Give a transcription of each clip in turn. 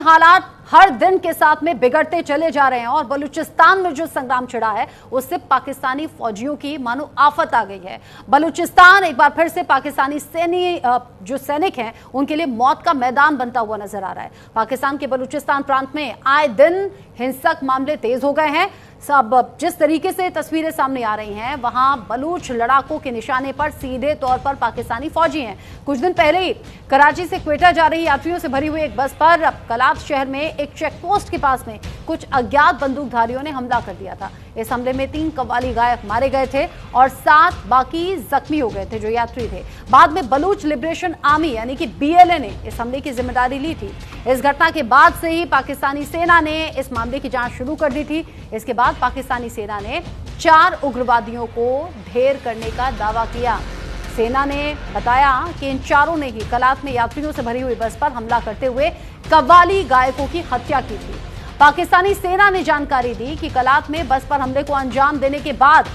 हालात हर दिन के साथ में बिगड़ते चले जा रहे हैं और बलूचिस्तान में जो संग्राम छिड़ा है उससे पाकिस्तानी फौजियों की मानो आफत आ गई है। बलूचिस्तान एक बार फिर से पाकिस्तानी जो सैनिक हैं उनके लिए मौत का मैदान बनता हुआ नजर आ रहा है। पाकिस्तान के बलूचिस्तान प्रांत में आए दिन हिंसक मामले तेज हो गए हैं। सब जिस तरीके से तस्वीरें सामने आ रही हैं वहां बलूच लड़ाकों के निशाने पर सीधे तौर पर पाकिस्तानी फौजी हैं। कुछ दिन पहले ही कराची से क्वेटा जा रही यात्रियों से भरी हुई एक बस पर कलात शहर में एक चेक पोस्ट के पास में कुछ अज्ञात बंदूकधारियों ने हमला कर दिया था। इस हमले में 3 कव्वाली गायक मारे गए थे और 7 बाकी जख्मी हो गए थे जो यात्री थे। बाद में बलूच लिबरेशन आर्मी यानी कि BLA ने इस हमले की जिम्मेदारी ली थी। इस घटना के बाद से ही पाकिस्तानी सेना ने इस मामले की जांच शुरू कर दी थी। इसके बाद पाकिस्तानी सेना ने 4 उग्रवादियों को ढेर करने का दावा किया। सेना ने बताया कि इन चारों ने ही कलात में यात्रियों से भरी हुई बस पर हमला करते हुए कव्वाली गायकों की हत्या की थी। पाकिस्तानी सेना ने जानकारी दी कि कलात में बस पर हमले को अंजाम देने के बाद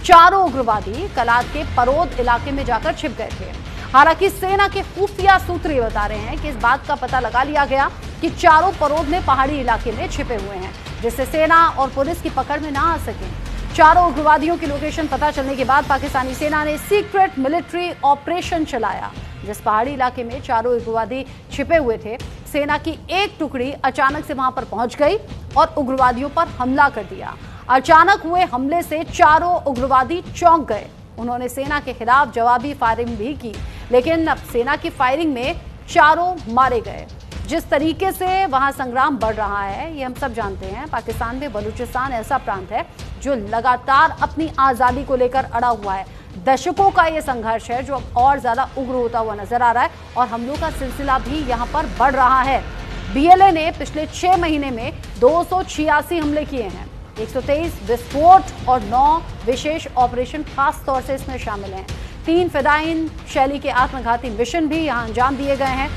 चारों उग्रवादी कलात के परोद इलाके में जाकर छिप गए थे। हालांकि सेना के खुफिया सूत्र ये बता रहे हैं कि इस बात का पता लगा लिया गया कि चारों परोद में पहाड़ी इलाके में छिपे हुए हैं, जिससे सेना और पुलिस की पकड़ में ना आ सके। चारों उग्रवादियों की लोकेशन पता चलने के बाद पाकिस्तानी सेना ने सीक्रेट मिलिट्री ऑपरेशन चलाया। जिस पहाड़ी इलाके में चारों उग्रवादी छिपे हुए थे, सेना की एक टुकड़ी अचानक से वहां पर पहुंच गई और उग्रवादियों पर हमला कर दिया। अचानक हुए हमले से चारों उग्रवादी चौंक गए। उन्होंने सेना के खिलाफ जवाबी फायरिंग भी की, लेकिन अब सेना की फायरिंग में चारों मारे गए। जिस तरीके से वहां संग्राम बढ़ रहा है ये हम सब जानते हैं। पाकिस्तान में बलूचिस्तान ऐसा प्रांत है जो लगातार अपनी आज़ादी को लेकर अड़ा हुआ है। दशकों का ये संघर्ष है जो अब और ज्यादा उग्र होता हुआ नजर आ रहा है और हमलों का सिलसिला भी यहाँ पर बढ़ रहा है। BLA ने पिछले 6 महीने में 286 हमले किए हैं। 123 विस्फोट और 9 विशेष ऑपरेशन खास तौर से इसमें शामिल हैं। 3 फिदाइन शैली के आत्मघाती मिशन भी यहाँ अंजाम दिए गए हैं।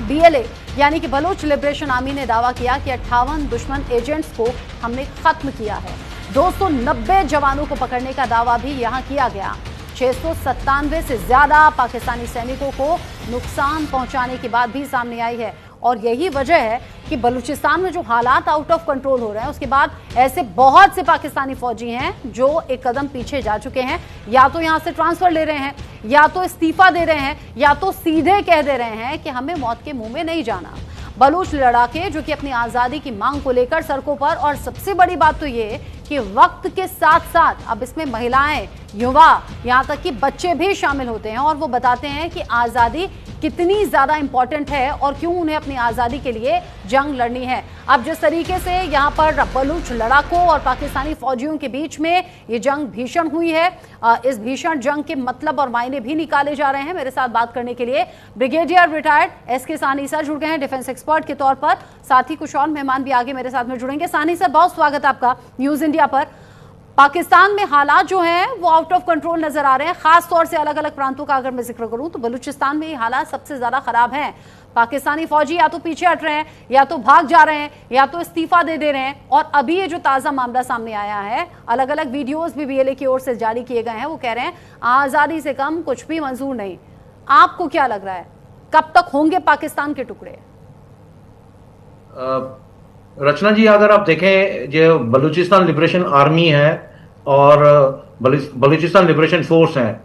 BLA यानी कि बलूच लिबरेशन आर्मी ने दावा किया कि 58 दुश्मन एजेंट्स को हमने खत्म किया है। 290 जवानों को पकड़ने का दावा भी यहां किया गया। 697 से ज्यादा पाकिस्तानी सैनिकों को नुकसान पहुंचाने की बात भी सामने आई है और यही वजह है कि बलूचिस्तान में जो हालात आउट ऑफ कंट्रोल हो रहे हैं उसके बाद ऐसे बहुत से पाकिस्तानी फौजी हैं जो एक कदम पीछे जा चुके हैं। या तो यहां से ट्रांसफर ले रहे हैं, या तो इस्तीफा दे रहे हैं, या तो सीधे कह दे रहे हैं कि हमें मौत के मुंह में नहीं जाना। बलूच लड़ाके जो कि अपनी आज़ादी की मांग को लेकर सड़कों पर, और सबसे बड़ी बात तो ये कि वक्त के साथ साथ अब इसमें महिलाएं, युवा, यहाँ तक कि बच्चे भी शामिल होते हैं और वो बताते हैं कि आज़ादी कितनी ज़्यादा इंपॉर्टेंट है और क्यों उन्हें अपनी आज़ादी के लिए जंग लड़नी है। अब जिस तरीके से यहाँ पर बलूच लड़ाकों और पाकिस्तानी फौजियों के बीच में ये जंग भीषण हुई है, इस भीषण जंग के मतलब और मायने भी निकाले जा रहे हैं। मेरे साथ बात करने के लिए brigadier retired SK Sahni sir जुड़ गए हैं डिफेंस एक्सपर्ट के तौर पर। साथ ही कुछ और मेहमान भी आगे मेरे साथ में जुड़ेंगे। साहनी सर, बहुत स्वागत आपका न्यूज़ इंडिया पर। पाकिस्तान में हालात जो हैं वो आउट ऑफ कंट्रोल नजर आ रहे हैं। खास तौर से अलग अलग प्रांतों का अगर मैं जिक्र करूं तो बलूचिस्तान में ये हालात सबसे ज्यादा खराब हैं। पाकिस्तानी फौजी या तो पीछे हट रहे हैं, या तो भाग जा रहे हैं, या तो इस्तीफा दे रहे हैं। और अभी ये जो ताजा मामला सामने आया है, अलग अलग वीडियोस भी BLA की ओर से जारी किए गए हैं, वो कह रहे हैं आजादी से कम कुछ भी मंजूर नहीं। आपको क्या लग रहा है, कब तक होंगे पाकिस्तान के टुकड़े? रचना जी, अगर आप देखें जो बलूचिस्तान लिबरेशन आर्मी है और बलूचिस्तान लिबरेशन फोर्स है,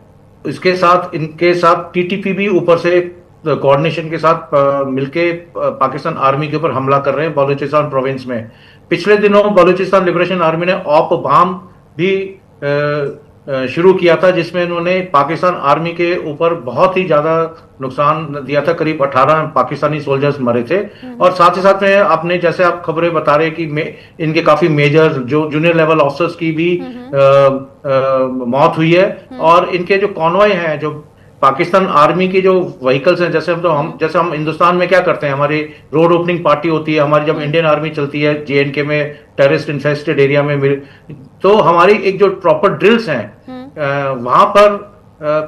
इसके साथ इनके साथ TTP भी ऊपर से कोऑर्डिनेशन के साथ मिलके पाकिस्तान आर्मी के ऊपर हमला कर रहे हैं बलूचिस्तान प्रोविंस में। पिछले दिनों बलूचिस्तान लिबरेशन आर्मी ने ऑप बाम भी शुरू किया था, जिसमें इन्होंने पाकिस्तान आर्मी के ऊपर बहुत ही ज्यादा नुकसान दिया था। करीब 18 पाकिस्तानी सोल्जर्स मरे थे और साथ ही साथ में आपने जैसे आप खबरें बता रहे कि इनके काफी मेजर जो जूनियर लेवल ऑफिसर्स की भी मौत हुई है। और इनके जो कॉन्वॉय हैं, जो पाकिस्तान आर्मी की जो व्हीकल्स हैं, जैसे हम हिंदुस्तान में क्या करते हैं, हमारी रोड ओपनिंग पार्टी होती है, हमारी जब इंडियन आर्मी चलती है JNK में टेररिस्ट इन्फेस्टेड एरिया में, तो हमारी एक जो प्रॉपर ड्रिल्स हैं वहां पर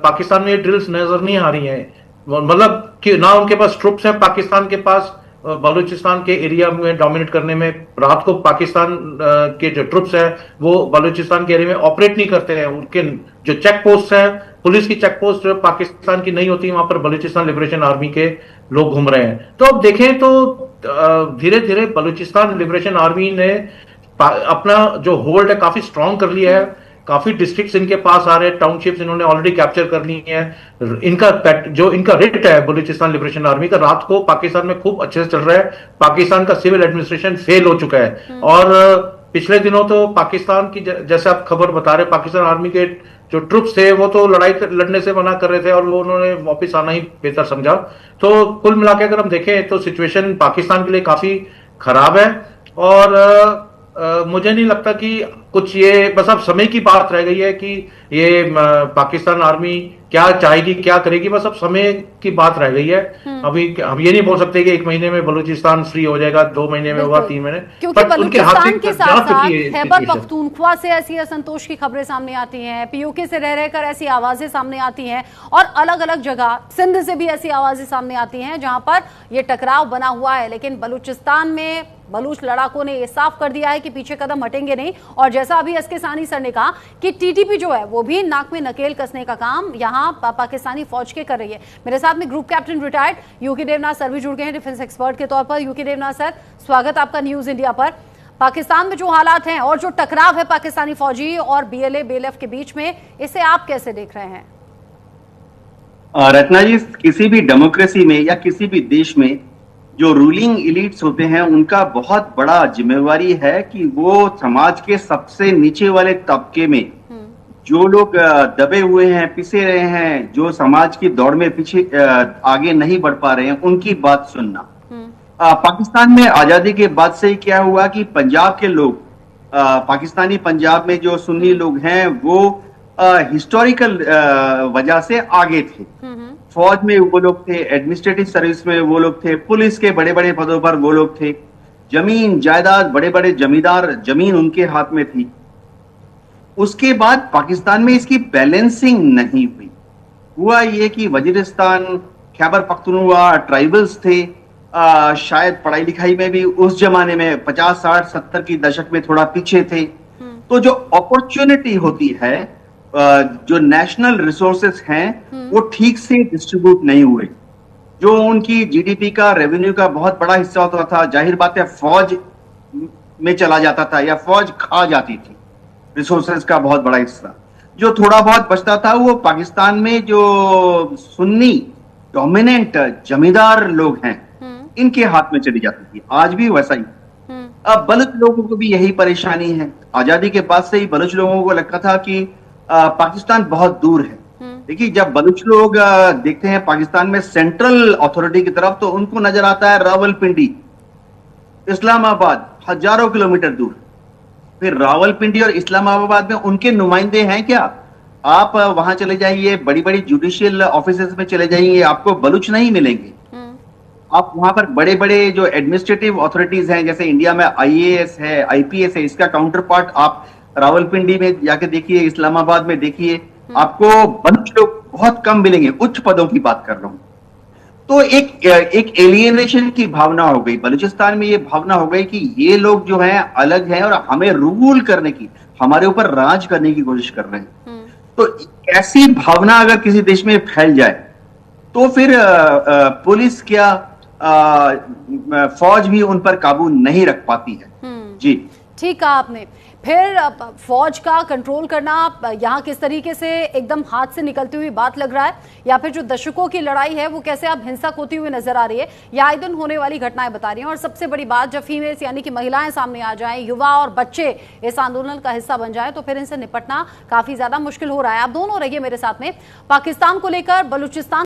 पाकिस्तान में ये ड्रिल्स नजर नहीं आ रही हैं। मतलब कि ना उनके पास ट्रुप्स हैं पाकिस्तान के पास बलूचिस्तान के एरिया में डोमिनेट करने में। रात को पाकिस्तान के जो ट्रुप्स हैं वो बलूचिस्तान के एरिया में ऑपरेट नहीं करते हैं। उनके जो चेक पोस्ट है, पुलिस की चेक पोस्ट पाकिस्तान की नहीं होती, वहां पर बलूचिस्तान लिबरेशन आर्मी के लोग घूम रहे हैं। तो अब देखें तो धीरे धीरे बलूचिस्तान लिबरेशन आर्मी ने अपना जो होल्ड है काफी स्ट्रांग कर लिया है। काफी डिस्ट्रिक्ट्स इनके पास आ रहे हैं, टाउनशिप्स इन्होंने ऑलरेडी कैप्चर कर ली हैं। इनका रिट है बलूचिस्तान लिबरेशन आर्मी का, रात को पाकिस्तान में खूब अच्छे से चल रहा है। पाकिस्तान का सिविल एडमिनिस्ट्रेशन फेल हो चुका है और पिछले दिनों तो पाकिस्तान की, जैसे आप खबर बता रहे, पाकिस्तान आर्मी के जो ट्रुप्स थे वो तो लड़ाई लड़ने से मना कर रहे थे और वो उन्होंने वापस आना ही बेहतर समझा। तो कुल मिला के अगर हम देखें तो सिचुएशन पाकिस्तान के लिए काफी खराब है और मुझे नहीं लगता कि कुछ, ये बस अब समय की बात रह गई है कि ये पाकिस्तान आर्मी क्या चाहेगी, क्या करेगी, बस अब समय की बात रह गई है। अभी हम ये नहीं बोल सकते कि 1 महीने में बलूचिस्तान फ्री हो जाएगा, 2 महीने में होगा, 3 महीने, क्योंकि बलूचिस्तान के साथ साथ खैबर पख्तूनख्वा से ऐसी असंतोष की खबरें सामने आती हैं, पीओके से रह रहकर ऐसी आवाजें सामने आती हैं और अलग अलग जगह सिंध से भी ऐसी आवाजें सामने आती हैं जहां पर ये टकराव बना हुआ है। लेकिन बलूचिस्तान में बलूच लड़ाकों ने ये साफ कर दिया है कि पीछे कदम हटेंगे नहीं। और जैसा अभी एसके सानी सर ने कहा कि टीटीपी जो है वो भी नाक में नकेल कसने का काम यहाँ पाकिस्तानी फौज के कर रही है। मेरे साथ में group captain retired UK Devnath sir भी जुड़ गए हैं डिफेंस एक्सपर्ट के तौर पर। यूके देवनाथ सर, स्वागत आपका न्यूज इंडिया पर। पाकिस्तान में जो हालात हैं और जो टकराव है पाकिस्तानी फौजी और बीएलए बीएलएफ के बीच में, इसे आप कैसे देख रहे हैं? रत्ना जी, किसी भी डेमोक्रेसी में या किसी भी देश में जो रूलिंग इलीट्स होते हैं उनका बहुत बड़ा जिम्मेवारी है कि वो समाज के सबसे नीचे वाले तबके में जो लोग दबे हुए हैं, पिसे रहे हैं, जो समाज की दौड़ में पीछे आगे नहीं बढ़ पा रहे हैं, उनकी बात सुनना। पाकिस्तान में आजादी के बाद से क्या हुआ कि पंजाब के लोग, पाकिस्तानी पंजाब में जो सुन्नी लोग हैं वो हिस्टोरिकल वजह से आगे थे। फौज में वो लोग थे, एडमिनिस्ट्रेटिव सर्विस में वो लोग थे, पुलिस के बड़े बड़े पदों पर वो लोग थे, जमीन जायदाद, बड़े बड़े जमींदार, जमीन उनके हाथ में थी। उसके बाद पाकिस्तान में इसकी बैलेंसिंग नहीं हुई। हुआ ये कि वजीरिस्तान, खैबर पख्तूनख्वा ट्राइबल्स थे, शायद पढ़ाई लिखाई में भी उस जमाने में 50, 60, 70 की दशक में थोड़ा पीछे थे। तो जो अपॉर्चुनिटी होती है, जो नेशनल रिसोर्सेस हैं वो ठीक से डिस्ट्रीब्यूट नहीं हुए। जो उनकी जीडीपी का, रेवेन्यू का बहुत बड़ा हिस्सा होता था, जाहिर बात है फौज में चला जाता था या फौज खा जाती थी रिसोर्सेस का बहुत बड़ा हिस्सा। जो थोड़ा बहुत बचता था वो पाकिस्तान में जो सुन्नी डोमिनेंट जमींदार लोग हैं इनके हाथ में चली जाती थी। आज भी वैसा ही। अब बलूच लोगों को भी यही परेशानी है। आजादी के बाद से ही बलूच लोगों को लगता था कि पाकिस्तान बहुत दूर है। देखिए, जब बलूच लोग देखते हैं पाकिस्तान में सेंट्रल अथॉरिटी की तरफ तो उनको नजर आता है रावलपिंडी, इस्लामाबाद, हजारों किलोमीटर दूर। फिर रावलपिंडी और इस्लामाबाद में उनके नुमाइंदे हैं क्या? आप वहां चले जाइए, बड़ी बड़ी जुडिशियल ऑफिसेस में चले जाइए, आपको बलूच नहीं मिलेंगे। आप वहां पर बड़े बड़े जो एडमिनिस्ट्रेटिव अथॉरिटीज हैं, जैसे इंडिया में आईएएस है, आईपीएस है, इसका काउंटर पार्ट आप रावलपिंडी में जाके देखिए, इस्लामाबाद में देखिए, आपको बलूच लोग बहुत कम मिलेंगे। उच्च पदों की बात कर रहा हूं। तो एक एलियनेशन की भावना हो गई बलूचिस्तान में। ये भावना हो गई कि ये लोग जो हैं अलग हैं और हमें रूल करने की, हमारे ऊपर राज करने की कोशिश कर रहे हैं। तो ऐसी भावना अगर किसी देश में फैल जाए तो फिर पुलिस क्या, फौज भी उन पर काबू नहीं रख पाती है। जी, ठीक कहा आपने। फिर फौज का कंट्रोल करना यहाँ किस तरीके से एकदम हाथ से निकलती हुई बात लग रहा है, या फिर जो दशकों की लड़ाई है वो कैसे अब हिंसक होती हुई नजर आ रही है, या आए दिन होने वाली घटनाएं बता रही हैं। और सबसे बड़ी बात, जब फीमेल्स यानी कि महिलाएं सामने आ जाएं, युवा और बच्चे इस आंदोलन का हिस्सा बन जाए, तो फिर इनसे निपटना काफी ज्यादा मुश्किल हो रहा है। आप दोनों रहिए मेरे साथ में। पाकिस्तान को लेकर बलूचिस्तान